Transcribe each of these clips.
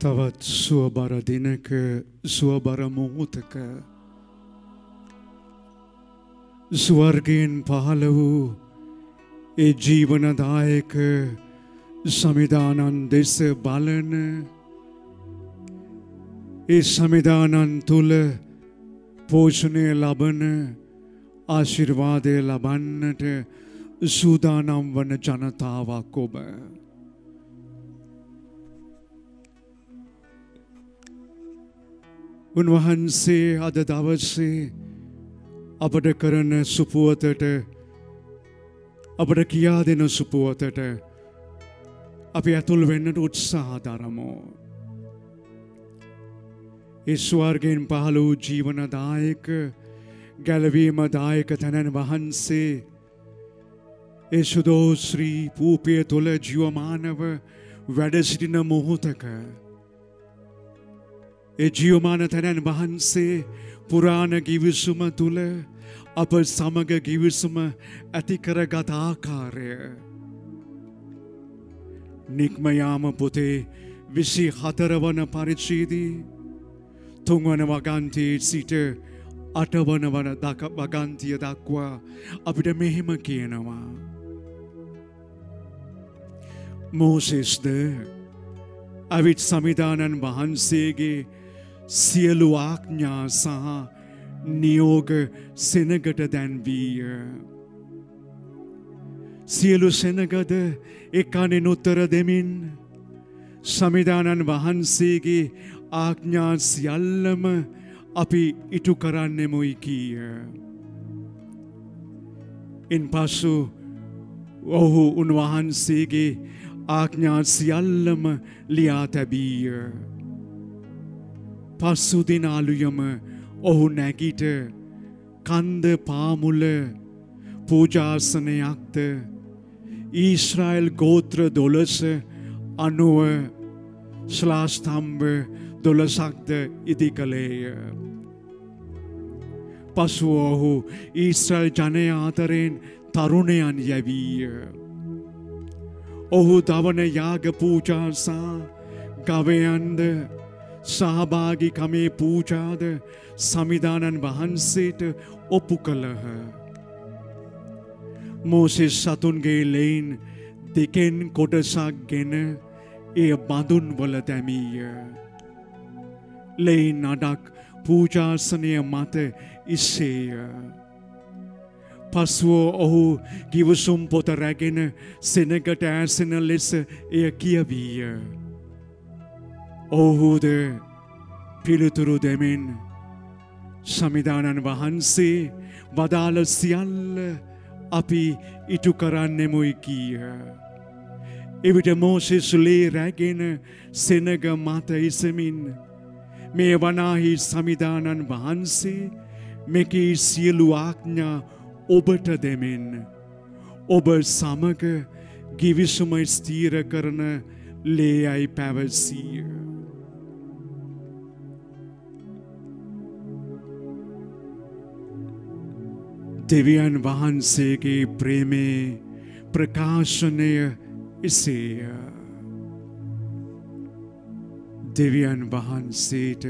තවත් සුවබර දිනක සුවබර මොහොතක ස්වර්ගයෙන් පහළ වූ ඒ ජීවනදායක සමිදානන් දෙස බලන ඒ සමිදානන් තුල පෝෂණය ලබන ආශිර්වාදය ලබන්නට සූදානම් වන ජනතාවක් ඔබ. උන්වහන්සේ අද දවසේ අපට කරන සුපුවතට අපට කියා දෙන සුපුවතට අපි ඇතුල් වෙන්නට උත්සාහ දරමු. ඒ ස්වර්ගයෙන් පහළ වූ ජීවනදායක ගැලවීමදායක තැනන් වහන්සේ ඒ සුදෝශ්‍රී පූපය තුළ ජීවමානව වැඩ සිටින මොහොතක ඒ ජීවමාන තැනන් වහන්සේ පුරාණ ගිවිසුම තුළ අප සමග ගිවිසුම ඇති කරගත් ආකාරය නික්ම යාම පොතේ 24 වන පරිච්ඡේදයේ 3 වන වගන්තියේ සිට 8 වන වගන්තිය දක්වා අපිට මෙහෙම කියනවා. මෝසෙස්ද අවිත් සමිදානන් වහන්සේගේ සියලු ආඥා සහ නියෝග සෙනගට දැන්වීය. සියලු සෙනගද එක්කණෙන් උත්තර දෙමින් සමිදානන් වහන්සේගේ ආඥා සියල්ලම අපි ඉටු කරන්නෙමුයි කීය. ඉන්පසු ඔහු උන්වහන්සේගේ ආඥා සියල්ලම ලියා තැබීය. පසු දින අලුයම ඔහු නැගිට කන්ද පාමුල පූජාසනයක්ද ඊශ්‍රායල් ගෝත්‍ර 12 90 ශ්ලාස්තම්භ 12ක්ද ඉදි කළේය. පසු ඔහු ඊශ්‍රායල් ජනයා අතරින් තරුණයන් යැවීය. ඔහු දවන යාග පූජා සහ ගවයන්ද සහභාගිකමේ පූජාද සමිදානන් වහන්සේට ඔප්පු කළහ. මෝසෙස් සතුන්ගේ ලෙයින් දෙකෙන් කොටසක් ගෙන එය බඳුන් වල දැමීය. ලෙයින් අඩක් පූජාසනය මත ඉස්සේය. පසුව ඔහු ගිවිසුම් පොත රැගෙන සෙනගට ඈසෙන ලෙස එය කියවීය. ඔහුද පිළිතුරු දෙමින් සමිදානන් වහන්සේ වදාළ සියල්ල අපි ඉටු කරන්නෙමුයි කීය. එවිට මෝසෙස් ලේ රැගෙන සෙනග මත ඉසමින් මේ වනාහි සමිදානන් වහන්සේ මෙකී සියලු ආඥා ඔබට දෙමින් ඔබ සමග ගිවිසුම ස්ථීර කරන ලේයයි පැවසීය. දෙවියන් වහන්සේගේ ප්‍රේමේ ප්‍රකාශනය එසේය. දෙවියන් වහන්සේට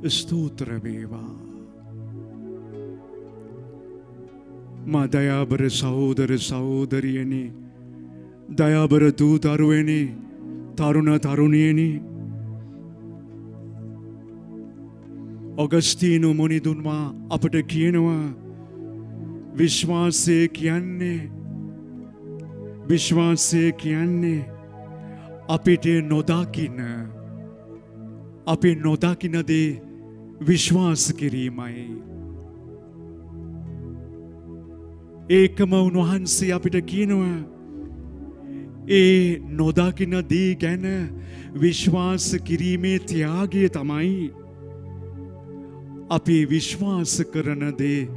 ස්තෝත්‍ර වේවා. මා දයාබර සහෝදර සහෝදරියනි, දයාබර දූ දරුවනි, තරුණ තරුණියනි, ඔගස්ටීනු මොනිදුන්වා අපට කියනවා විශ්වාසය කියන්නේ අපිට අපි නොදකින දේ විශ්වාස කිරීමයි. ඒකම උන්වහන්සේ අපිට කියනවා ඒ නොදකින දේ ගැන විශ්වාස කිරීමේ ත්‍යාගය තමයි අපි විශ්වාස කරන දේ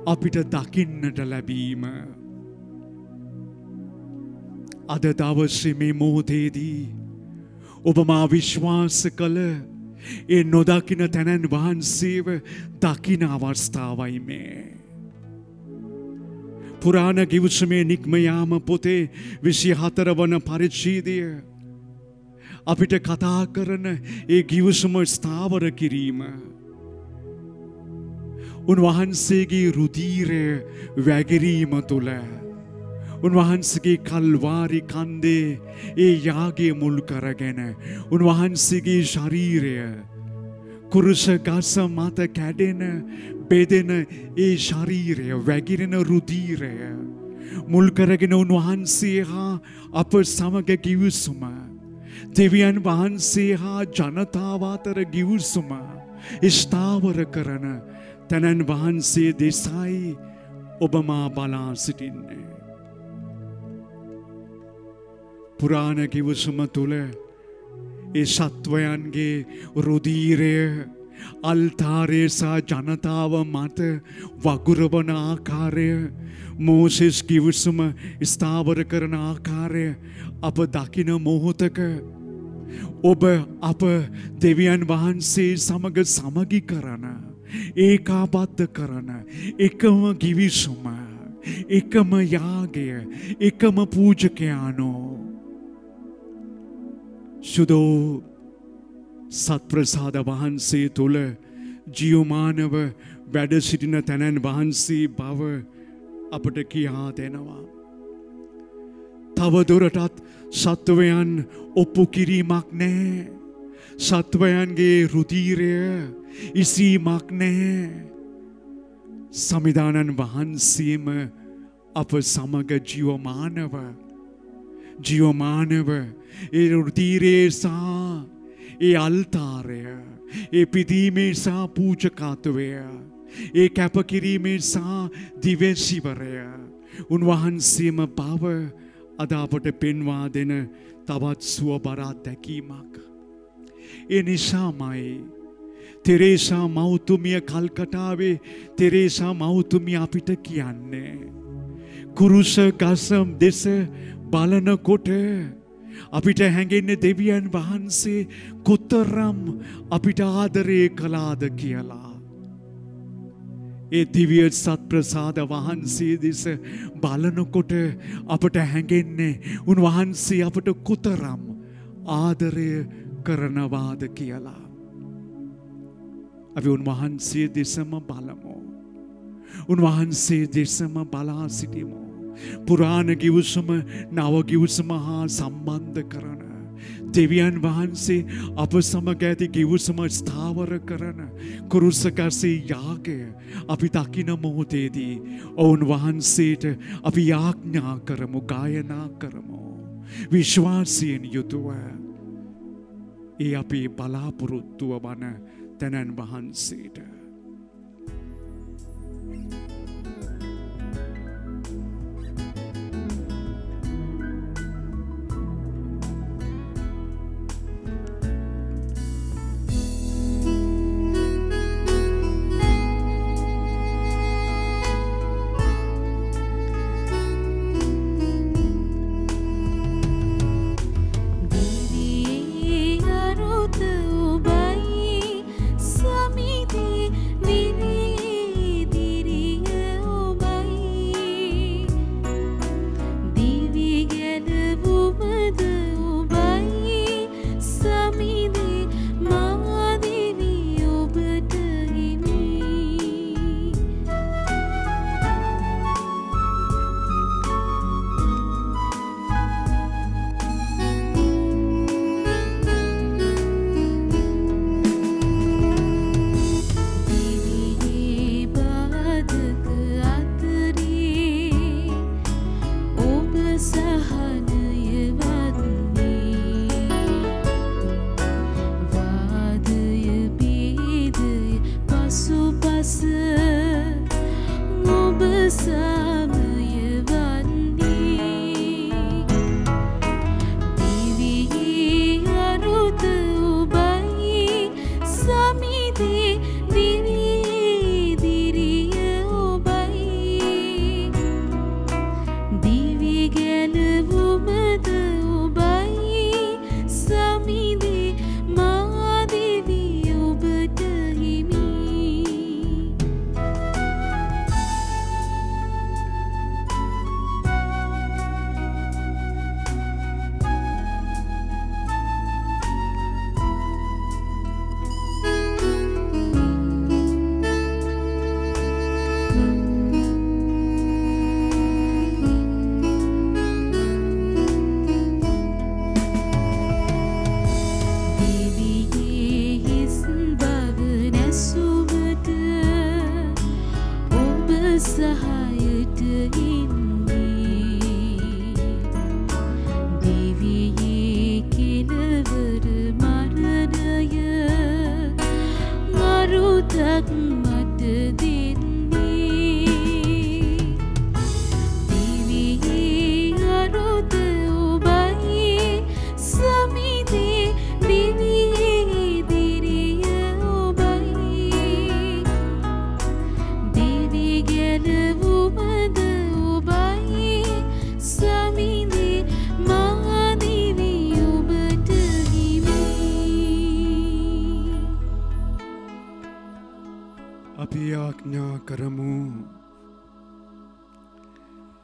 අපිට දකින්නට ලැබීම. අද දවසේ මේ මොහොතේදී ඔබ මා විශ්වාස කළ ඒ නොදකින තැනන් වහන්සේව දකින අවස්ථාවයි මේ. පුරාණ ගිවිසුමේ නික්ම යාම පොතේ 24 වන පරිච්ඡේදය අපිට කතා කරන ඒ ගිවිසුම ස්ථාවර කිරීම උන්වහන්සේගේ රුධීරය වැගිරීම තුළ උන්වහන්සේගේ කල්වාරි කන්දේ ඒ යාගය මුල් කරගෙන උන්වහන්සේගේ ශරීරය කුරුස ගස මත කැඩෙන බෙදෙන ඒ ශරීරය වැගිරෙන රුධීරය මුල් කරගෙන උන්වහන්සේ හා අප සමග ගිවිසුම දෙවියන් වහන්සේ හා ජනතාව අතර ගිවිසුම ස්ථාවර කරන තනන් වහන්සේ දෙසයි ඔබ මා බලා සිටින්නේ. පුරාණ ගිවිසුම තුල ඒ සත්වයන්ගේ රුධීරය අල්තාරයේ සහ ජනතාව මත වගුරවන ආකාරය මෝසෙස් ගිවිසුම ස්ථාවර කරන ආකාරය අප දකින මොහොතක ඔබ අප දෙවියන් වහන්සේ සමග සමගි කරන ඒකාබද්ධ කරන එකම ගිවිසුම එකම යාගය එකම පූජකයානෝ සුදෝ සත්ප්‍රසාද වහන්සේ තුළ ජීවමානව වැඩ සිටින තැනන් වහන්සේ බව අපට කියා දෙනවා. තවදුරටත් සත්වයන් ඔප්පු කිරීමක් නැහැ. සත්වයන්ගේ රුධීරය ඉසීමක් නැහැ. සමිදානන් වහන්සේම අප සමග ජීවමානව ඒ රුධීරයේ සහ ඒ අල්තාරය ඒ පිදීමේ සහ පූජකත්වය ඒ කැපකිරීමේ සහ දිවසිවරය උන්වහන්සේම බව අද අපට පෙන්වා දෙන තවත් සුවබර අත්දැකීමක්. ඒ නිසාමයි තෙරේසා මෞතුමිය කල්කටාවේ තෙරේසා මෞතුමිය අපිට කියන්නේ කුරුස ගසම් දෙස බලනකොට අපිට හැඟෙන්නේ දෙවියන් වහන්සේ කොතරම් අපිට ආදරය කළාද කියලා. ඒ දිව්‍ය සත්ප්‍රසාද වහන්සේ දෙස බලනකොට අපට හැඟෙන්නේ උන්වහන්සේ අපට කොතරම් ආදරය කරනවාද කියලා. අපි උන්වහන්සේ දෙසම බලමු. උන්වහන්සේ දෙසම බලා සිටිමු. පුරාණ ගිවිසුම නව ගිවිසුම හා සම්බන්ධ කරන දෙවියන් වහන්සේ අප සමග ඇති ගිවිසුම ස්ථාවර කරන කුරුසකසේ යාගය අපි දකින මොහොතේදී ඔවුන් වහන්සේට අපි යාඥා කරමු ගායනා කරමු විශ්වාසයෙන් යුතුව ඒ අපේ බලාපොරොත්තුව වන තැනන් වහන්සේට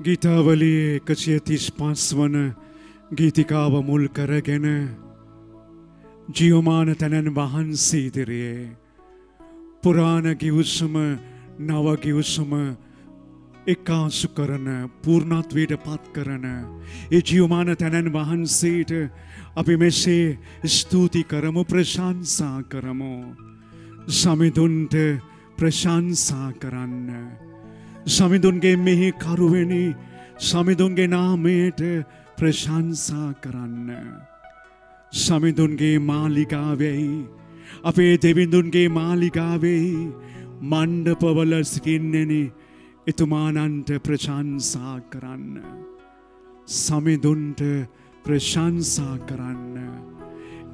ගීතාවලියේ 135 වන ගීතිකාව මුල් කරගෙන ජීවමාන තැනන් වහන්සේ ඉදිරියේ පුරාණ ගිවිසුම නව ගිවිසුම එකාසු කරන පූර්ණත්වයට පත් කරන ඒ ජීවමාන තැනන් වහන්සේට අපි මෙසේ ස්තුති කරමු ප්‍රශංසා කරමු සමිඳුන්ට ප්‍රශංසා කරන්න සමිඳුන්ගේ මෙහි කරුවෙනි සමිඳුන්ගේ නාමයට ප්‍රශංසා කරන්න සමිඳුන්ගේ මාලිගාවෙහි අපේ දෙවිඳුන්ගේ මාලිගාවෙහි මණ්ඩපවල සිටින්නෙනි එතුමානන්ට ප්‍රශංසා කරන්න සමිඳුන්ට ප්‍රශංසා කරන්න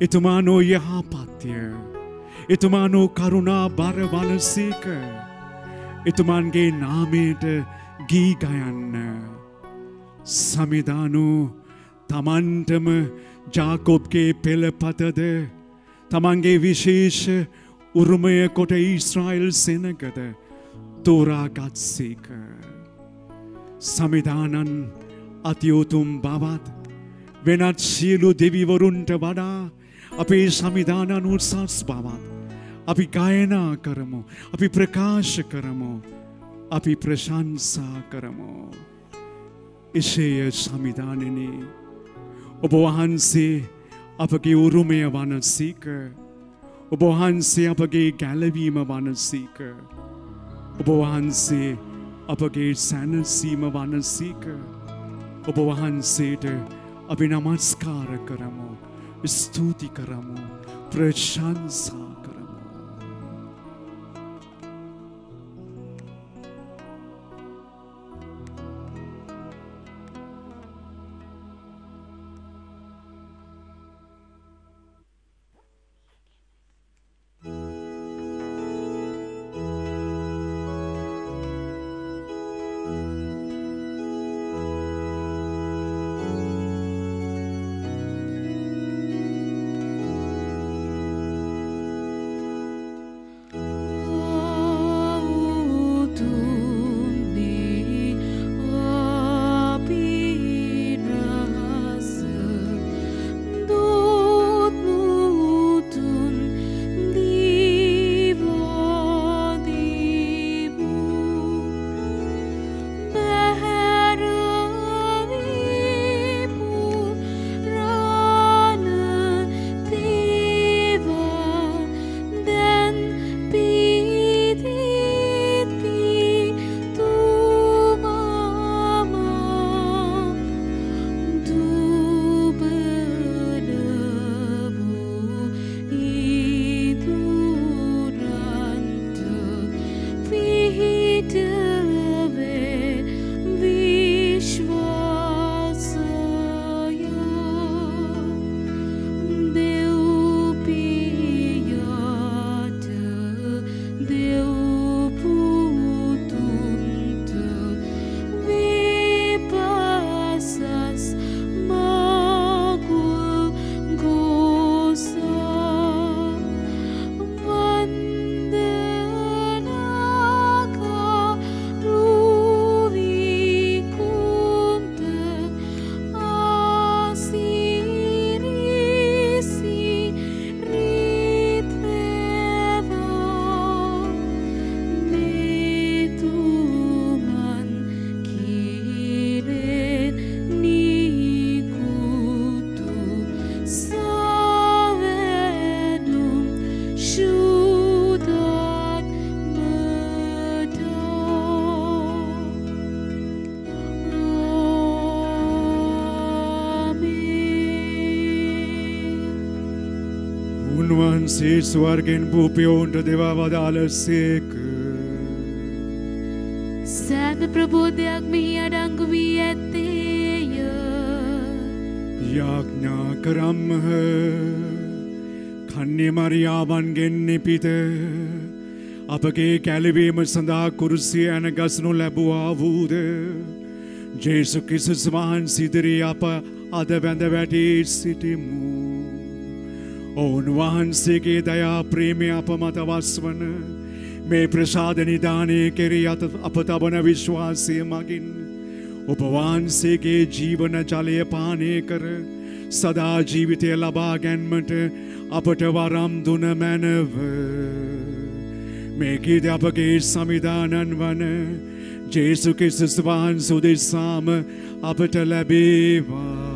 එතුමානෝ යහපත්ය එතුමානෝ කරුණා බර බලසේක එතුමාන්ගේ නාමයට ගී ගයන්න සමිදානෝ තමන්ටම ජාකොබ්ගේ පෙළපතද තමන්ගේ විශේෂ උරුමය කොට ඊශ්‍රායෙල් සෙනගද තෝරාගත්සේක සමිදානන් අතිඋතුම් බවත් වෙනත් සියලු දෙවිවරුන්ට වඩා අපේ සමිදානන් උසස් බවත් අපි ගායනා කරමු අපි ප්‍රකාශ කරමු අපි ප්‍රශංසා කරමු එසේය සමිදානෙනි ඔබ වහන්සේ අපගේ උරුමය වනසේක ඔබ වහන්සේ අපගේ ගැලවීම වනසේක ඔබ වහන්සේ අපගේ සැනසීම වනසේක ඔබ වහන්සේට අපි නමස්කාර කරමු ස්තුති කරමු ප්‍රශංසා වහන්සේ ස්වර්ගෙන් භූපයෝන්ට දෙවා වදාළසේක. සෑම ප්‍රබෝධයක් මෙහි අඩංගු වී ඇත්තේය. යාඥා කරම්හ කන්‍ය මරියාවන්ගෙන් නිපිත අපගේ කැලවීම සඳහා කුරුසිය ඇන ගසනු ලැබුවා වූද ජේසු ක්‍රිස්තුස් වහන්සේ ඉදිරියේ අප අද වැඳ වැටි සිටිමු. ඔවුන් වහන්සේගේ දයා ප්‍රේමය අප මත වස්වන මේ ප්‍රසාද නිදානය කෙරෙහි අප තබන විශ්වාසය මගින් ඔබ වහන්සේගේ ජීවන ජලය පානය කර සදා ජීවිතය ලබා ගැන්මට අපට වරම් දුන මැනව. මේ ගීත අපගේ සමිදානන් වන ජේසු ක්‍රිස්තුස් වහන්සේ උදෙසාම අපට ලැබේවා.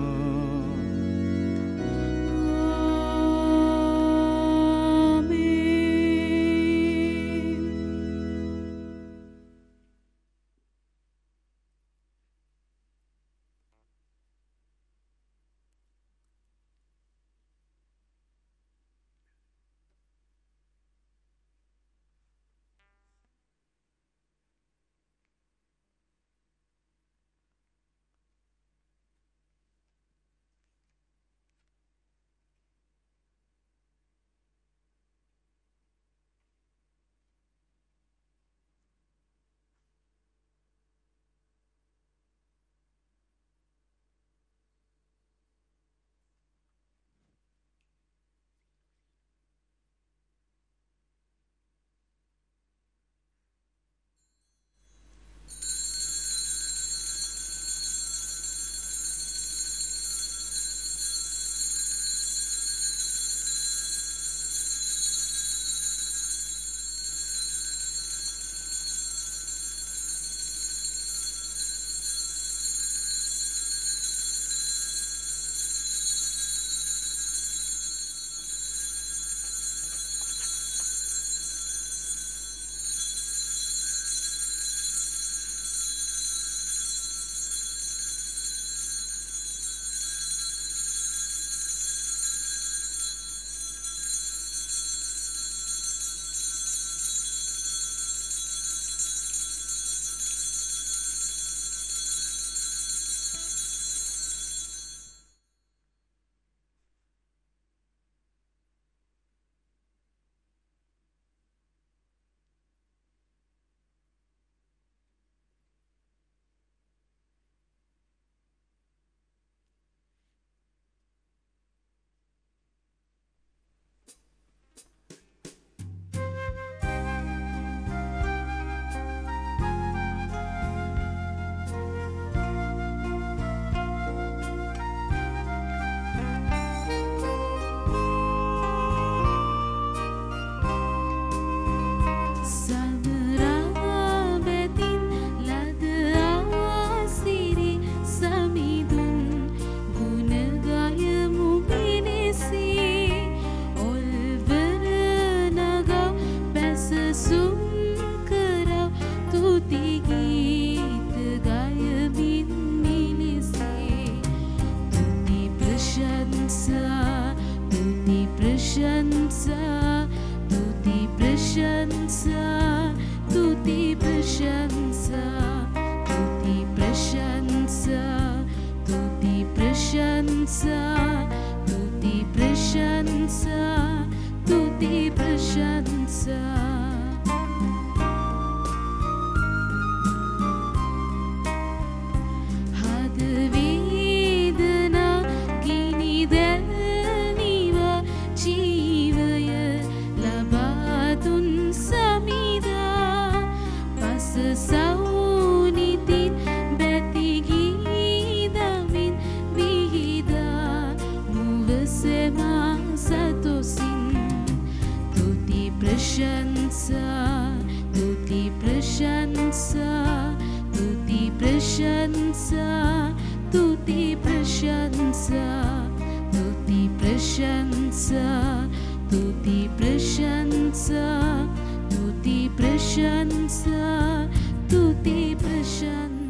Tuti prashansa, tuti prashansa.